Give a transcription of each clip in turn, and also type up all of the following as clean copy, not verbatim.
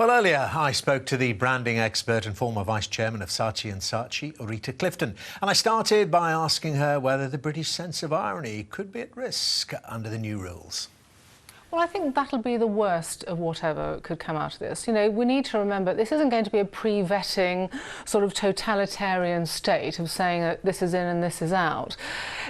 Well, earlier I spoke to the branding expert and former vice chairman of Saatchi & Saatchi, Rita Clifton, and I started by asking her whether the British sense of irony could be at risk under the new rules. Well, I think that'll be the worst of whatever could come out of this. You know, we need to remember this isn't going to be a pre-vetting sort of totalitarian state of saying that this is in and this is out.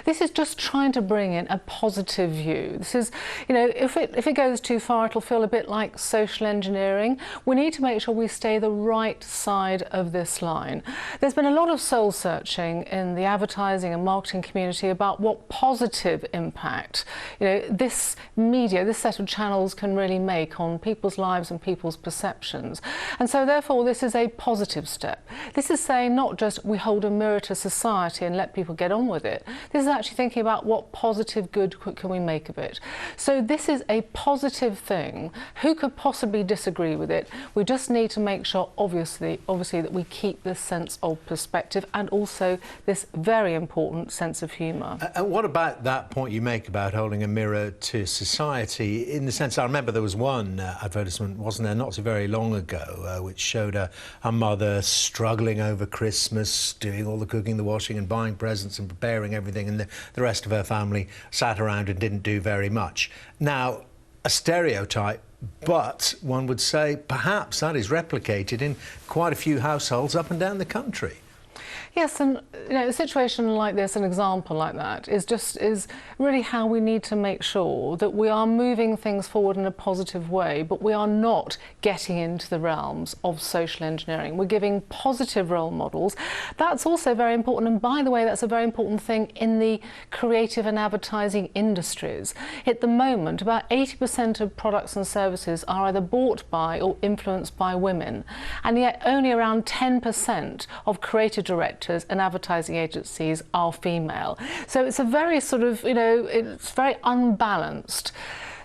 This is just trying to bring in a positive view. This is, you know, if it goes too far, it'll feel a bit like social engineering. We need to make sure we stay the right side of this line. There's been a lot of soul searching in the advertising and marketing community about what positive impact, you know, this media, this set of channels can really make on people's lives and people's perceptions. And so therefore this is a positive step. This is saying not just we hold a mirror to society and let people get on with it. This is actually thinking about what positive good can we make of it. So this is a positive thing. Who could possibly disagree with it? We just need to make sure obviously that we keep this sense of perspective and also this very important sense of humour. And what about that point you make about holding a mirror to society? In the sense, I remember there was one advertisement, wasn't there, not so very long ago, which showed her mother struggling over Christmas, doing all the cooking, the washing and buying presents and preparing everything, and the rest of her family sat around and didn't do very much. Now, a stereotype, but one would say perhaps that is replicated in quite a few households up and down the country. Yes, and you know, a situation like this, an example like that, is really how we need to make sure that we are moving things forward in a positive way, but we are not getting into the realms of social engineering. We're giving positive role models. That's also very important, and by the way, that's a very important thing in the creative and advertising industries. At the moment, about 80% of products and services are either bought by or influenced by women, and yet only around 10% of creative directors and advertising agencies are female. So it's a very sort of, you know, it's very unbalanced.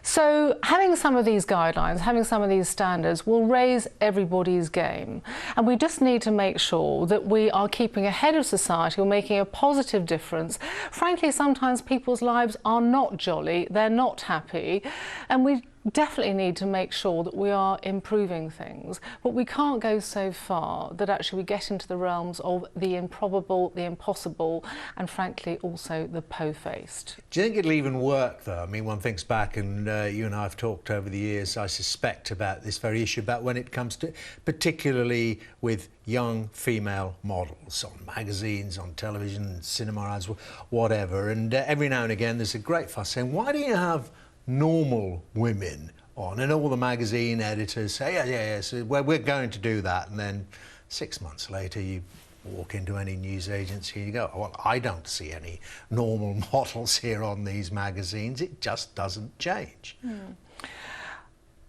So having some of these guidelines, having some of these standards will raise everybody's game. And we just need to make sure that we are keeping ahead of society, we're making a positive difference. Frankly, sometimes people's lives are not jolly, they're not happy, and we definitely need to make sure that we are improving things, but we can't go so far that actually we get into the realms of the improbable, the impossible, and frankly also the po-faced. Do you think it'll even work though? I mean, one thinks back, and you and I have talked over the years, I suspect, about this very issue, about when it comes to, particularly with young female models on magazines, on television, cinema ads, whatever, and every now and again there's a great fuss saying, why do you have normal women on? And all the magazine editors say, yeah, so we're going to do that. And then 6 months later, you walk into any news agency and you go, well, I don't see any normal models here on these magazines. It just doesn't change.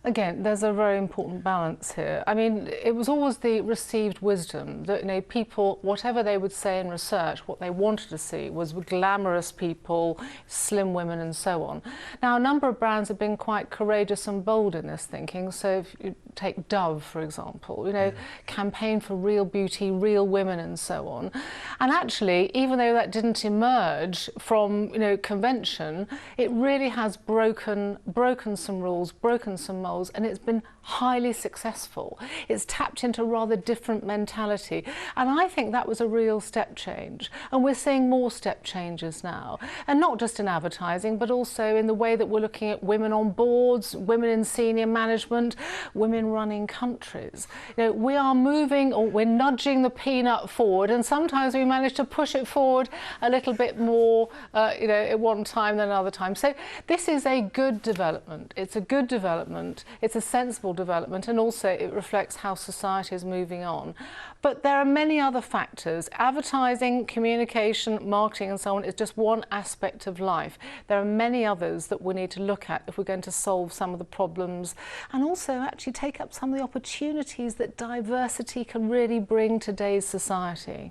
Again, there's a very important balance here. I mean, it was always the received wisdom that, you know, people, whatever they would say in research, what they wanted to see was glamorous people, slim women and so on. Now, a number of brands have been quite courageous and bold in this thinking. So if you take Dove, for example, you know, campaign for real beauty, real women and so on. And actually, even though that didn't emerge from, you know, convention, it really has broken some rules, broken some molds, and it's been highly successful. It's tapped into a rather different mentality, and I think that was a real step change, and we're seeing more step changes now, and not just in advertising but also in the way that we're looking at women on boards, women in senior management, women running countries. You know, we are moving, or we're nudging the peanut forward, and sometimes we manage to push it forward a little bit more, you know, at one time than another time. So this is a good development. It's a good development. It's a sensible development, and also it reflects how society is moving on. But there are many other factors. Advertising, communication, marketing and so on is just one aspect of life. There are many others that we need to look at if we're going to solve some of the problems, and also actually take up some of the opportunities that diversity can really bring to today's society.